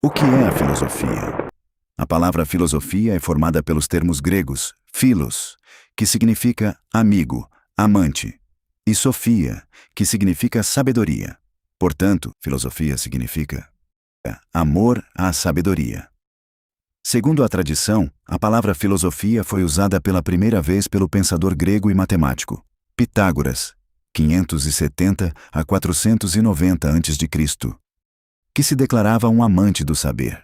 O que é a filosofia? A palavra filosofia é formada pelos termos gregos philos, que significa amigo, amante, e sofia, que significa sabedoria. Portanto, filosofia significa amor à sabedoria. Segundo a tradição, a palavra filosofia foi usada pela primeira vez pelo pensador grego e matemático Pitágoras, 570 a 490 a.C., que se declarava um amante do saber.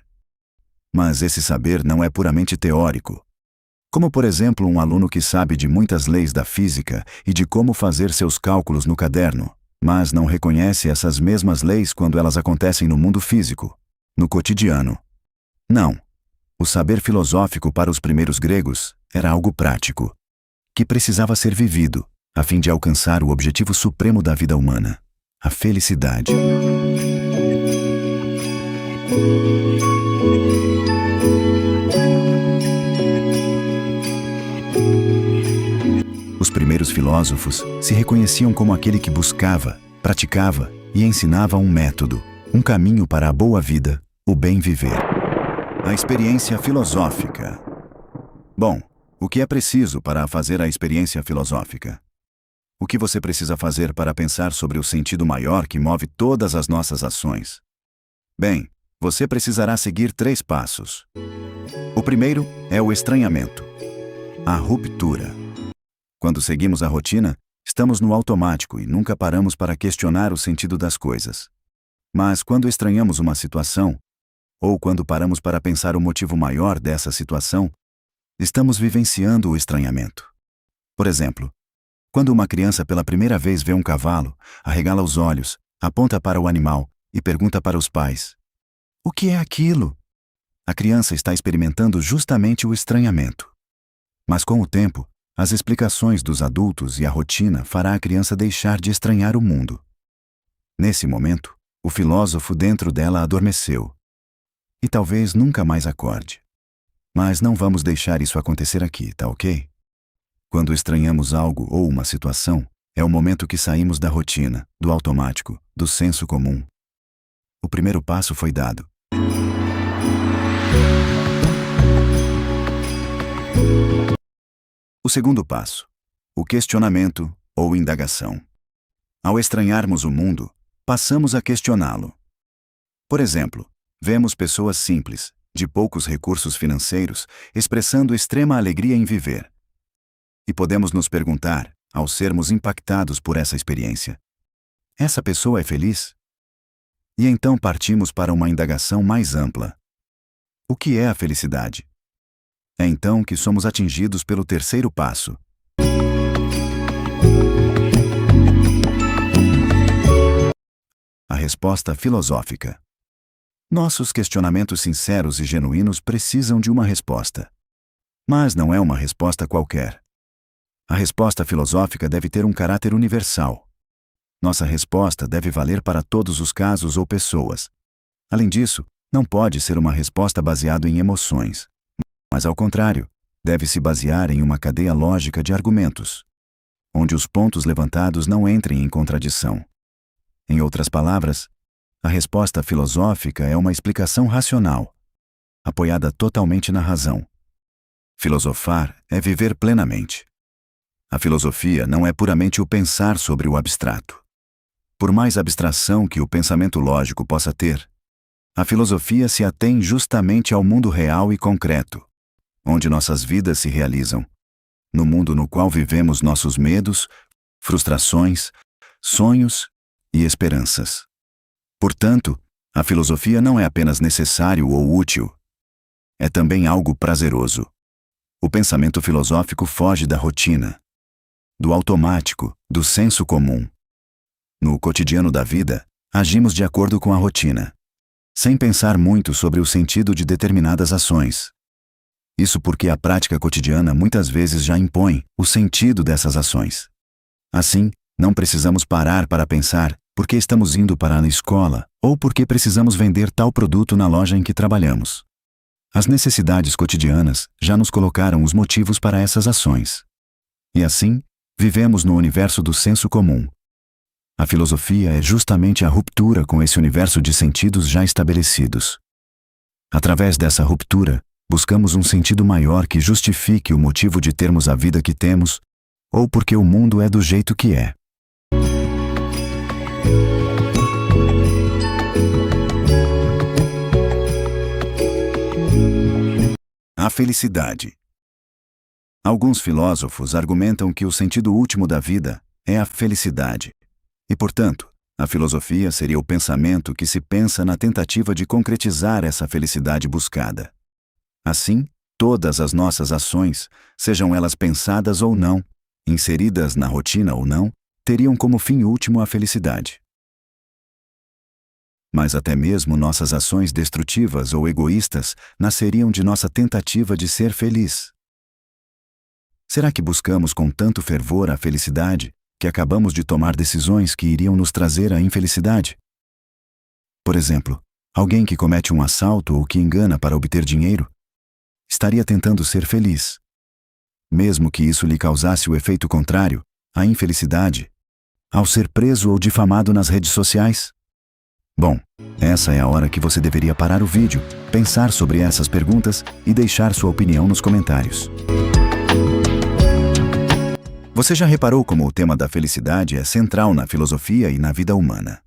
Mas esse saber não é puramente teórico. Como, por exemplo, um aluno que sabe de muitas leis da física e de como fazer seus cálculos no caderno, mas não reconhece essas mesmas leis quando elas acontecem no mundo físico, no cotidiano. Não. O saber filosófico para os primeiros gregos era algo prático, que precisava ser vivido, a fim de alcançar o objetivo supremo da vida humana, a felicidade. Os primeiros filósofos se reconheciam como aquele que buscava, praticava e ensinava um método, um caminho para a boa vida, o bem viver. A experiência filosófica. Bom, o que é preciso para fazer a experiência filosófica? O que você precisa fazer para pensar sobre o sentido maior que move todas as nossas ações? Bem, você precisará seguir 3 passos. O primeiro é o estranhamento, a ruptura. Quando seguimos a rotina, estamos no automático e nunca paramos para questionar o sentido das coisas. Mas quando estranhamos uma situação, ou quando paramos para pensar o motivo maior dessa situação, estamos vivenciando o estranhamento. Por exemplo, quando uma criança pela primeira vez vê um cavalo, arregala os olhos, aponta para o animal e pergunta para os pais: "O que é aquilo?" A criança está experimentando justamente o estranhamento. Mas com o tempo, as explicações dos adultos e a rotina fará a criança deixar de estranhar o mundo. Nesse momento, o filósofo dentro dela adormeceu. E talvez nunca mais acorde. Mas não vamos deixar isso acontecer aqui, tá ok? Quando estranhamos algo ou uma situação, é o momento que saímos da rotina, do automático, do senso comum. O primeiro passo foi dado. O segundo passo, o questionamento ou indagação. Ao estranharmos o mundo, passamos a questioná-lo. Por exemplo, vemos pessoas simples, de poucos recursos financeiros, expressando extrema alegria em viver. E podemos nos perguntar, ao sermos impactados por essa experiência: essa pessoa é feliz? E então partimos para uma indagação mais ampla. O que é a felicidade? É então que somos atingidos pelo terceiro passo. A resposta filosófica. Nossos questionamentos sinceros e genuínos precisam de uma resposta. Mas não é uma resposta qualquer. A resposta filosófica deve ter um caráter universal. Nossa resposta deve valer para todos os casos ou pessoas. Além disso, não pode ser uma resposta baseada em emoções. Mas, ao contrário, deve se basear em uma cadeia lógica de argumentos, onde os pontos levantados não entrem em contradição. Em outras palavras, a resposta filosófica é uma explicação racional, apoiada totalmente na razão. Filosofar é viver plenamente. A filosofia não é puramente o pensar sobre o abstrato. Por mais abstração que o pensamento lógico possa ter, a filosofia se atém justamente ao mundo real e concreto, onde nossas vidas se realizam, no mundo no qual vivemos nossos medos, frustrações, sonhos e esperanças. Portanto, a filosofia não é apenas necessário ou útil. É também algo prazeroso. O pensamento filosófico foge da rotina, do automático, do senso comum. No cotidiano da vida, agimos de acordo com a rotina, sem pensar muito sobre o sentido de determinadas ações. Isso porque a prática cotidiana muitas vezes já impõe o sentido dessas ações. Assim, não precisamos parar para pensar por que estamos indo para a escola ou por que precisamos vender tal produto na loja em que trabalhamos. As necessidades cotidianas já nos colocaram os motivos para essas ações. E assim, vivemos no universo do senso comum. A filosofia é justamente a ruptura com esse universo de sentidos já estabelecidos. Através dessa ruptura, buscamos um sentido maior que justifique o motivo de termos a vida que temos, ou porque o mundo é do jeito que é. A felicidade. Alguns filósofos argumentam que o sentido último da vida é a felicidade. E, portanto, a filosofia seria o pensamento que se pensa na tentativa de concretizar essa felicidade buscada. Assim, todas as nossas ações, sejam elas pensadas ou não, inseridas na rotina ou não, teriam como fim último a felicidade. Mas até mesmo nossas ações destrutivas ou egoístas nasceriam de nossa tentativa de ser feliz. Será que buscamos com tanto fervor a felicidade que acabamos de tomar decisões que iriam nos trazer a infelicidade? Por exemplo, alguém que comete um assalto ou que engana para obter dinheiro, estaria tentando ser feliz. Mesmo que isso lhe causasse o efeito contrário, a infelicidade, ao ser preso ou difamado nas redes sociais? Bom, essa é a hora que você deveria parar o vídeo, pensar sobre essas perguntas e deixar sua opinião nos comentários. Você já reparou como o tema da felicidade é central na filosofia e na vida humana?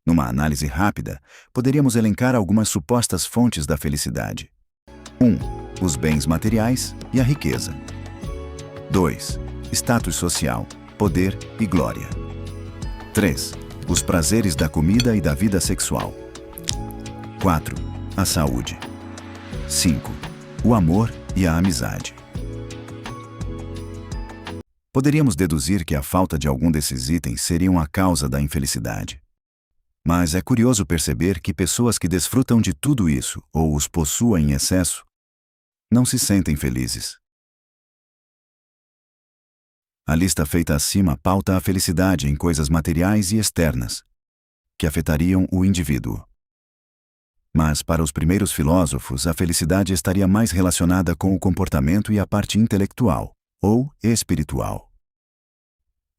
Numa análise rápida, poderíamos elencar algumas supostas fontes da felicidade. 1. Os bens materiais e a riqueza. 2. Status social, poder e glória. 3. Os prazeres da comida e da vida sexual. 4. A saúde. 5. O amor e a amizade. Poderíamos deduzir que a falta de algum desses itens seriam a causa da infelicidade. Mas é curioso perceber que pessoas que desfrutam de tudo isso, ou os possuem em excesso, não se sentem felizes. A lista feita acima pauta a felicidade em coisas materiais e externas, que afetariam o indivíduo. Mas, para os primeiros filósofos, a felicidade estaria mais relacionada com o comportamento e a parte intelectual, ou espiritual.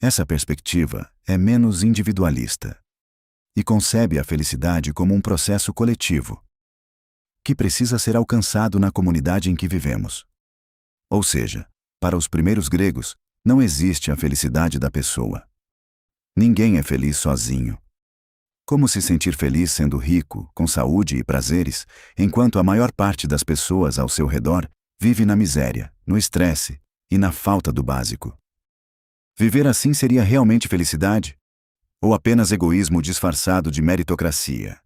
Essa perspectiva é menos individualista e concebe a felicidade como um processo coletivo, que precisa ser alcançado na comunidade em que vivemos. Ou seja, para os primeiros gregos, não existe a felicidade da pessoa. Ninguém é feliz sozinho. Como se sentir feliz sendo rico, com saúde e prazeres, enquanto a maior parte das pessoas ao seu redor vive na miséria, no estresse e na falta do básico? Viver assim seria realmente felicidade? Ou apenas egoísmo disfarçado de meritocracia?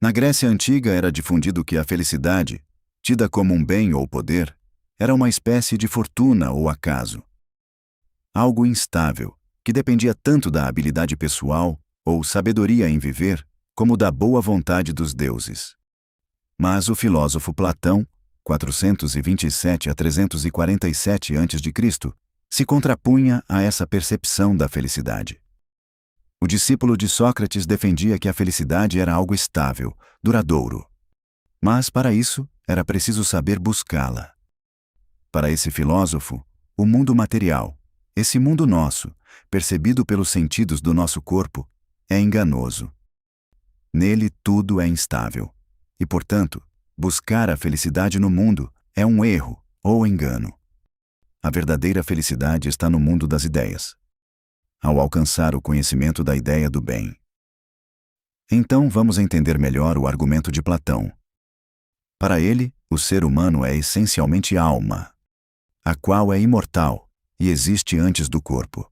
Na Grécia Antiga era difundido que a felicidade, tida como um bem ou poder, era uma espécie de fortuna ou acaso. Algo instável, que dependia tanto da habilidade pessoal ou sabedoria em viver, como da boa vontade dos deuses. Mas o filósofo Platão, 427 a 347 a.C., se contrapunha a essa percepção da felicidade. O discípulo de Sócrates defendia que a felicidade era algo estável, duradouro. Mas, para isso, era preciso saber buscá-la. Para esse filósofo, o mundo material, esse mundo nosso, percebido pelos sentidos do nosso corpo, é enganoso. Nele tudo é instável. E, portanto, buscar a felicidade no mundo é um erro ou engano. A verdadeira felicidade está no mundo das ideias, ao alcançar o conhecimento da ideia do bem. Então vamos entender melhor o argumento de Platão. Para ele, o ser humano é essencialmente alma, a qual é imortal e existe antes do corpo.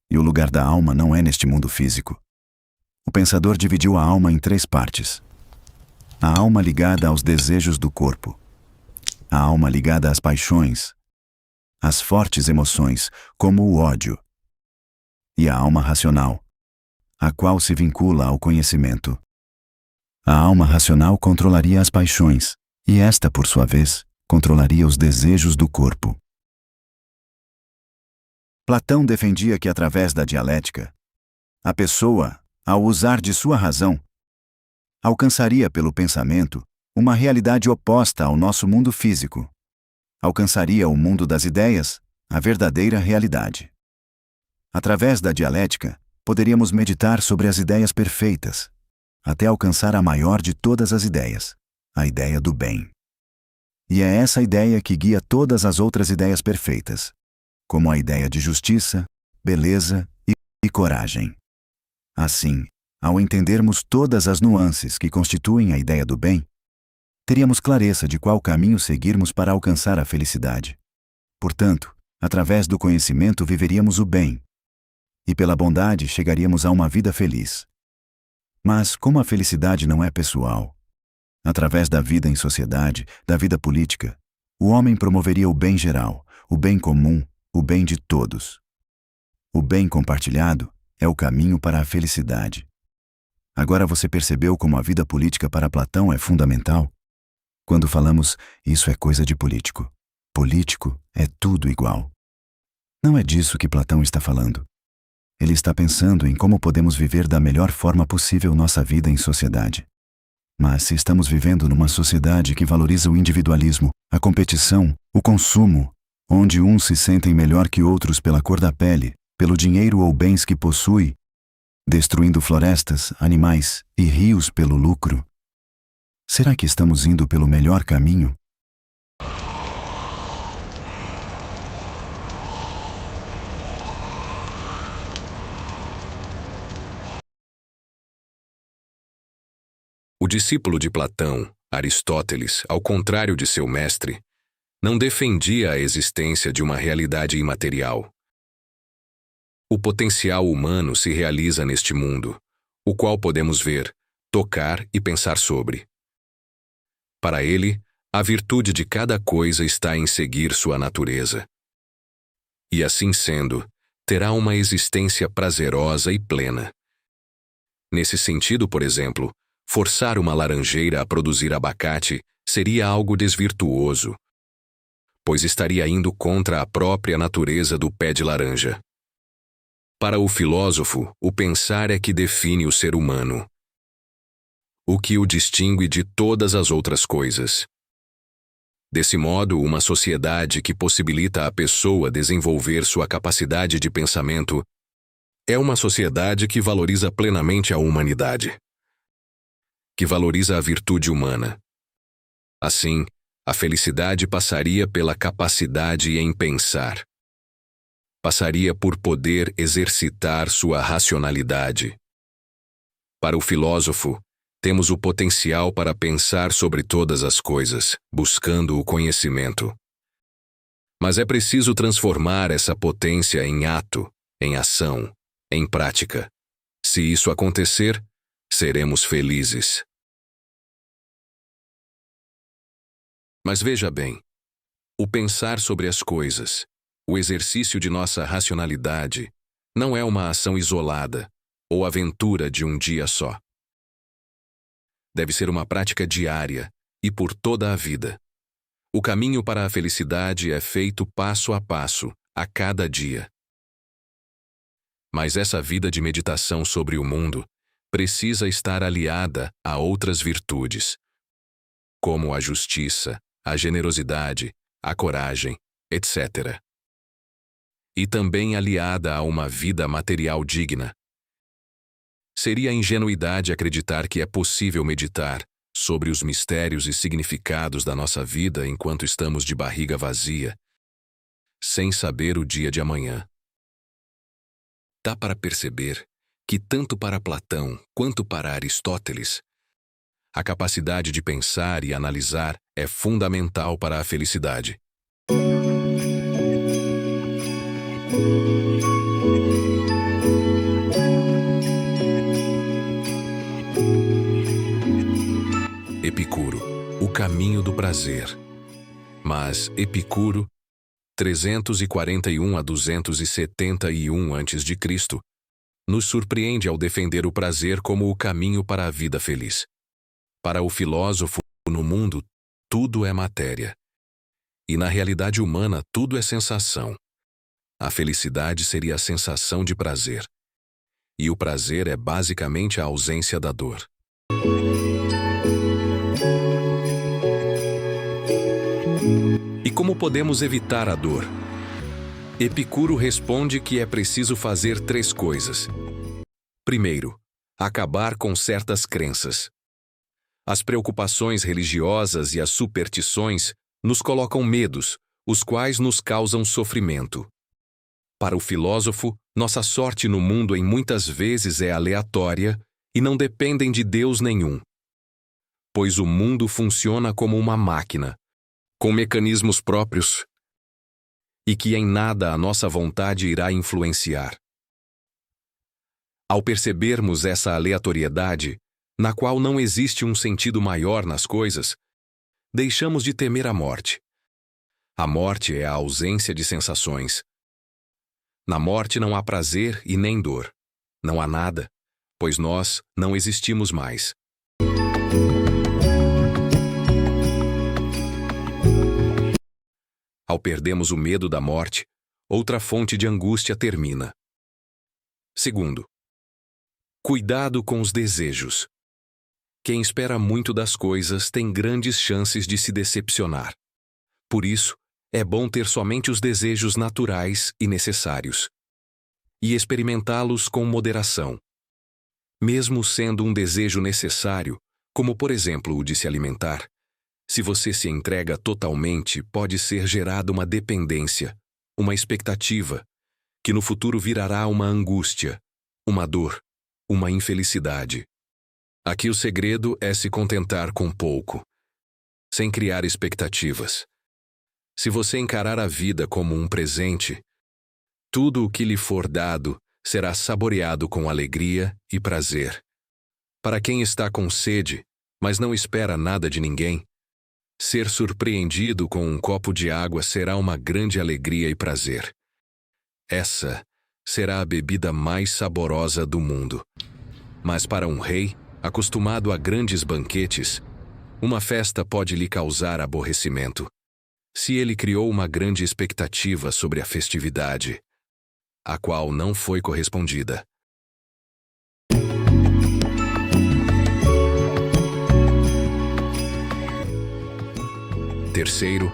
E o lugar da alma não é neste mundo físico. O pensador dividiu a alma em 3 partes. A alma ligada aos desejos do corpo, a alma ligada às paixões, às fortes emoções, como o ódio, e a alma racional, a qual se vincula ao conhecimento. A alma racional controlaria as paixões, e esta, por sua vez, controlaria os desejos do corpo. Platão defendia que, através da dialética, a pessoa, ao usar de sua razão, alcançaria pelo pensamento uma realidade oposta ao nosso mundo físico. Alcançaria o mundo das ideias, a verdadeira realidade. Através da dialética, poderíamos meditar sobre as ideias perfeitas, até alcançar a maior de todas as ideias, a ideia do bem. E é essa ideia que guia todas as outras ideias perfeitas, como a ideia de justiça, beleza e coragem. Assim, ao entendermos todas as nuances que constituem a ideia do bem, teríamos clareza de qual caminho seguirmos para alcançar a felicidade. Portanto, através do conhecimento viveríamos o bem, e pela bondade chegaríamos a uma vida feliz. Mas, como a felicidade não é pessoal, através da vida em sociedade, da vida política, o homem promoveria o bem geral, o bem comum, o bem de todos. O bem compartilhado é o caminho para a felicidade. Agora você percebeu como a vida política para Platão é fundamental? Quando falamos, isso é coisa de político. Político é tudo igual. Não é disso que Platão está falando. Ele está pensando em como podemos viver da melhor forma possível nossa vida em sociedade. Mas se estamos vivendo numa sociedade que valoriza o individualismo, a competição, o consumo, onde uns se sentem melhor que outros pela cor da pele, pelo dinheiro ou bens que possui, destruindo florestas, animais e rios pelo lucro, será que estamos indo pelo melhor caminho? O discípulo de Platão, Aristóteles, ao contrário de seu mestre, não defendia a existência de uma realidade imaterial. O potencial humano se realiza neste mundo, o qual podemos ver, tocar e pensar sobre. Para ele, a virtude de cada coisa está em seguir sua natureza. E assim sendo, terá uma existência prazerosa e plena. Nesse sentido, por exemplo, forçar uma laranjeira a produzir abacate seria algo desvirtuoso, pois estaria indo contra a própria natureza do pé de laranja. Para o filósofo, o pensar é que define o ser humano, o que o distingue de todas as outras coisas. Desse modo, uma sociedade que possibilita à pessoa desenvolver sua capacidade de pensamento é uma sociedade que valoriza plenamente a humanidade, que valoriza a virtude humana. Assim, a felicidade passaria pela capacidade em pensar. Passaria por poder exercitar sua racionalidade. Para o filósofo, temos o potencial para pensar sobre todas as coisas, buscando o conhecimento. Mas é preciso transformar essa potência em ato, em ação, em prática. Se isso acontecer, seremos felizes. Mas veja bem, o pensar sobre as coisas, o exercício de nossa racionalidade, não é uma ação isolada ou aventura de um dia só. Deve ser uma prática diária e por toda a vida. O caminho para a felicidade é feito passo a passo, a cada dia. Mas essa vida de meditação sobre o mundo precisa estar aliada a outras virtudes, como a justiça, a generosidade, a coragem, etc. E também aliada a uma vida material digna. Seria ingenuidade acreditar que é possível meditar sobre os mistérios e significados da nossa vida enquanto estamos de barriga vazia, sem saber o dia de amanhã. Dá para perceber que tanto para Platão quanto para Aristóteles, a capacidade de pensar e analisar é fundamental para a felicidade. Epicuro, o caminho do prazer. Mas Epicuro, 341 a 271 a.C., nos surpreende ao defender o prazer como o caminho para a vida feliz. Para o filósofo, no mundo, tudo é matéria. E na realidade humana, tudo é sensação. A felicidade seria a sensação de prazer. E o prazer é basicamente a ausência da dor. E como podemos evitar a dor? Epicuro responde que é preciso fazer 3 coisas. Primeiro, acabar com certas crenças. As preocupações religiosas e as superstições nos colocam medos, os quais nos causam sofrimento. Para o filósofo, nossa sorte no mundo em muitas vezes é aleatória e não dependem de Deus nenhum. Pois o mundo funciona como uma máquina, com mecanismos próprios, e que em nada a nossa vontade irá influenciar. Ao percebermos essa aleatoriedade, na qual não existe um sentido maior nas coisas, deixamos de temer a morte. A morte é a ausência de sensações. Na morte não há prazer e nem dor. Não há nada, pois nós não existimos mais. Ao perdermos o medo da morte, outra fonte de angústia termina. Segundo, cuidado com os desejos. Quem espera muito das coisas tem grandes chances de se decepcionar. Por isso, é bom ter somente os desejos naturais e necessários, e experimentá-los com moderação. Mesmo sendo um desejo necessário, como por exemplo o de se alimentar, se você se entrega totalmente, pode ser gerada uma dependência, uma expectativa, que no futuro virará uma angústia, uma dor, uma infelicidade. Aqui o segredo é se contentar com pouco, sem criar expectativas. Se você encarar a vida como um presente, tudo o que lhe for dado será saboreado com alegria e prazer. Para quem está com sede, mas não espera nada de ninguém, ser surpreendido com um copo de água será uma grande alegria e prazer. Essa será a bebida mais saborosa do mundo. Mas para um rei, acostumado a grandes banquetes, uma festa pode lhe causar aborrecimento. Se ele criou uma grande expectativa sobre a festividade, a qual não foi correspondida. Terceiro,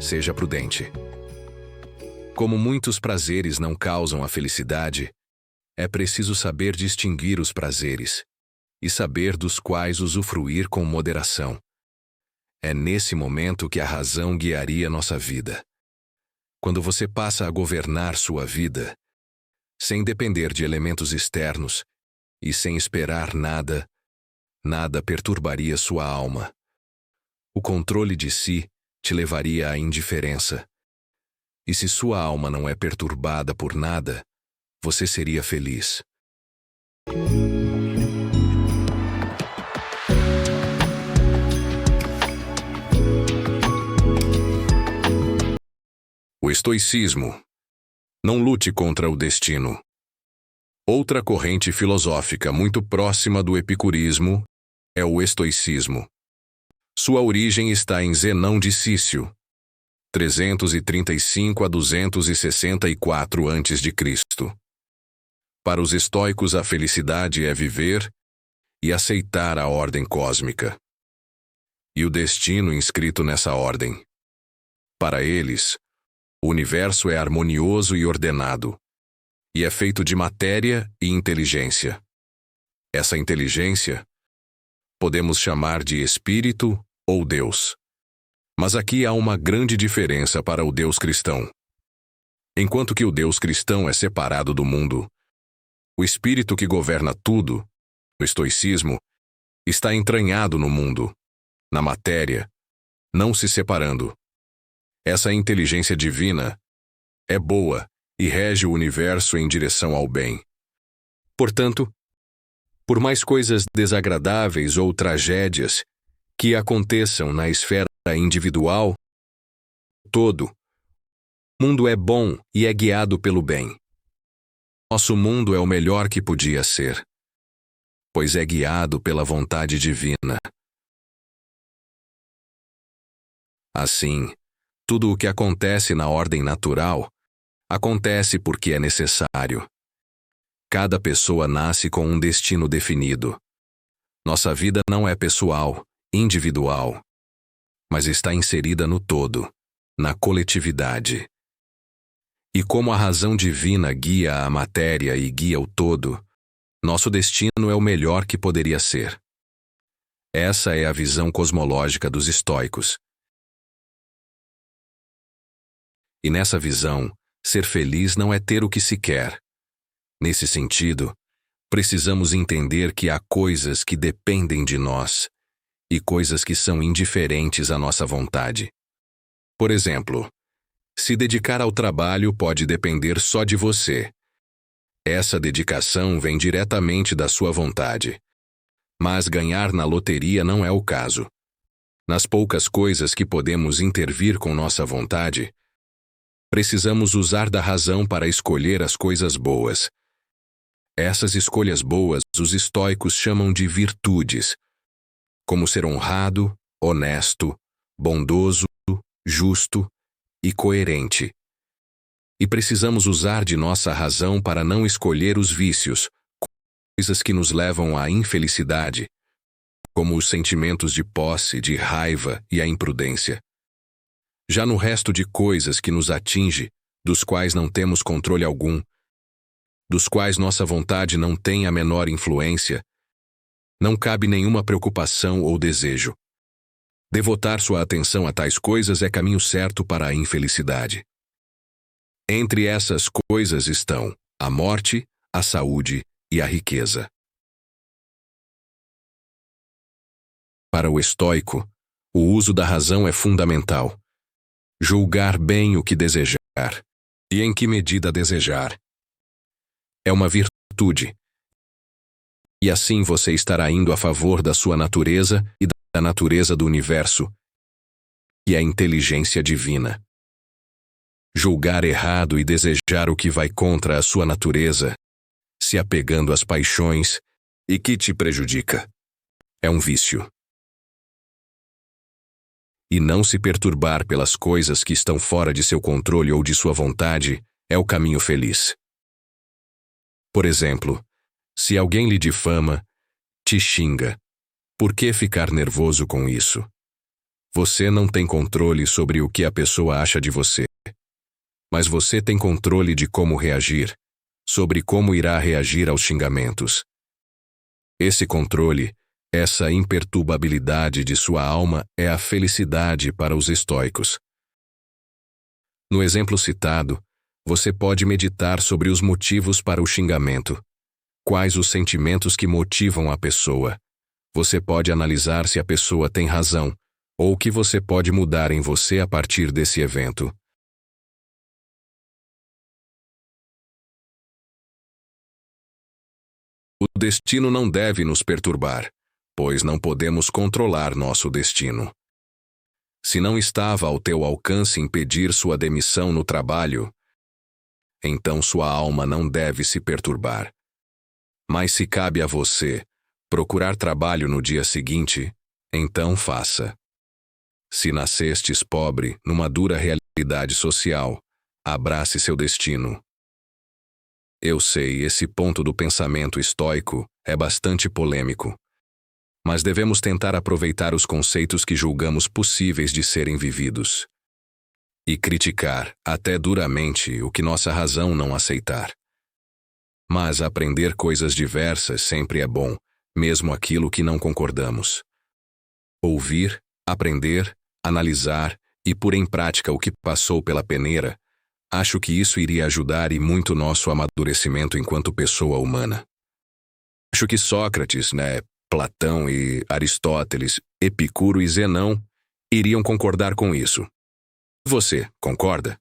seja prudente. Como muitos prazeres não causam a felicidade, é preciso saber distinguir os prazeres e saber dos quais usufruir com moderação. É nesse momento que a razão guiaria nossa vida. Quando você passa a governar sua vida, sem depender de elementos externos e sem esperar nada, nada perturbaria sua alma. O controle de si te levaria à indiferença. E se sua alma não é perturbada por nada, você seria feliz. O estoicismo. Não lute contra o destino. Outra corrente filosófica muito próxima do epicurismo é o estoicismo. Sua origem está em Zenão de Cício, 335 a 264 a.C. Para os estoicos, a felicidade é viver e aceitar a ordem cósmica. E o destino inscrito nessa ordem. Para eles, o universo é harmonioso e ordenado, e é feito de matéria e inteligência. Essa inteligência podemos chamar de espírito ou Deus. Mas aqui há uma grande diferença para o Deus cristão. Enquanto que o Deus cristão é separado do mundo, o espírito que governa tudo, o estoicismo, está entranhado no mundo, na matéria, não se separando. Essa inteligência divina é boa e rege o universo em direção ao bem. Portanto, por mais coisas desagradáveis ou tragédias que aconteçam na esfera individual, todo, o mundo é bom e é guiado pelo bem. Nosso mundo é o melhor que podia ser, pois é guiado pela vontade divina. Assim, tudo o que acontece na ordem natural acontece porque é necessário. Cada pessoa nasce com um destino definido. Nossa vida não é pessoal, individual, mas está inserida no todo, na coletividade. E como a razão divina guia a matéria e guia o todo, nosso destino é o melhor que poderia ser. Essa é a visão cosmológica dos estoicos. E nessa visão, ser feliz não é ter o que se quer. Nesse sentido, precisamos entender que há coisas que dependem de nós e coisas que são indiferentes à nossa vontade. Por exemplo, se dedicar ao trabalho pode depender só de você. Essa dedicação vem diretamente da sua vontade. Mas ganhar na loteria não é o caso. Nas poucas coisas que podemos intervir com nossa vontade, precisamos usar da razão para escolher as coisas boas. Essas escolhas boas os estoicos chamam de virtudes, como ser honrado, honesto, bondoso, justo e coerente. E precisamos usar de nossa razão para não escolher os vícios, coisas que nos levam à infelicidade, como os sentimentos de posse, de raiva e a imprudência. Já no resto de coisas que nos atinge, dos quais não temos controle algum, dos quais nossa vontade não tem a menor influência, não cabe nenhuma preocupação ou desejo. Devotar sua atenção a tais coisas é caminho certo para a infelicidade. Entre essas coisas estão a morte, a saúde e a riqueza. Para o estoico, o uso da razão é fundamental. Julgar bem o que desejar e em que medida desejar é uma virtude. E assim você estará indo a favor da sua natureza e da natureza do universo, e a inteligência divina. Julgar errado e desejar o que vai contra a sua natureza, se apegando às paixões e que te prejudica, é um vício. E não se perturbar pelas coisas que estão fora de seu controle ou de sua vontade é o caminho feliz. Por exemplo, se alguém lhe difama, te xinga, por que ficar nervoso com isso? Você não tem controle sobre o que a pessoa acha de você. Mas você tem controle de como reagir, sobre como irá reagir aos xingamentos. Esse controle, essa imperturbabilidade de sua alma é a felicidade para os estoicos. No exemplo citado, você pode meditar sobre os motivos para o xingamento. Quais os sentimentos que motivam a pessoa? Você pode analisar se a pessoa tem razão, ou o que você pode mudar em você a partir desse evento. O destino não deve nos perturbar, pois não podemos controlar nosso destino. Se não estava ao teu alcance impedir sua demissão no trabalho, então sua alma não deve se perturbar. Mas se cabe a você procurar trabalho no dia seguinte, então faça. Se nascestes pobre numa dura realidade social, abrace seu destino. Eu sei, esse ponto do pensamento estoico é bastante polêmico, mas devemos tentar aproveitar os conceitos que julgamos possíveis de serem vividos e criticar, até duramente, o que nossa razão não aceitar. Mas aprender coisas diversas sempre é bom, mesmo aquilo que não concordamos. Ouvir, aprender, analisar e pôr em prática o que passou pela peneira, acho que isso iria ajudar e muito nosso amadurecimento enquanto pessoa humana. Acho que Sócrates, Platão e Aristóteles, Epicuro e Zenão iriam concordar com isso. Você concorda?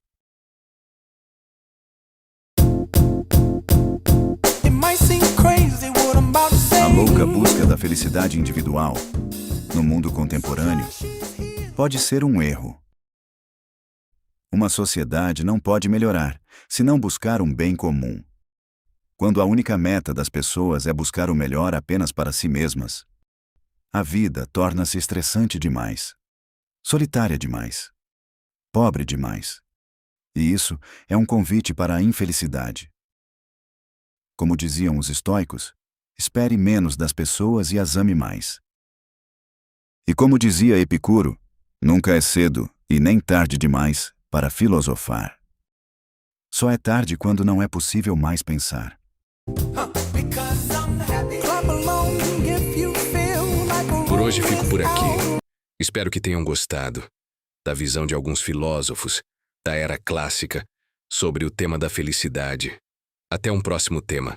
A louca busca da felicidade individual, no mundo contemporâneo, pode ser um erro. Uma sociedade não pode melhorar se não buscar um bem comum. Quando a única meta das pessoas é buscar o melhor apenas para si mesmas, a vida torna-se estressante demais, solitária demais, pobre demais. E isso é um convite para a infelicidade. Como diziam os estoicos, espere menos das pessoas e as ame mais. E como dizia Epicuro, nunca é cedo e nem tarde demais para filosofar. Só é tarde quando não é possível mais pensar. Por hoje fico por aqui. Espero que tenham gostado da visão de alguns filósofos da era clássica sobre o tema da felicidade. Até um próximo tema.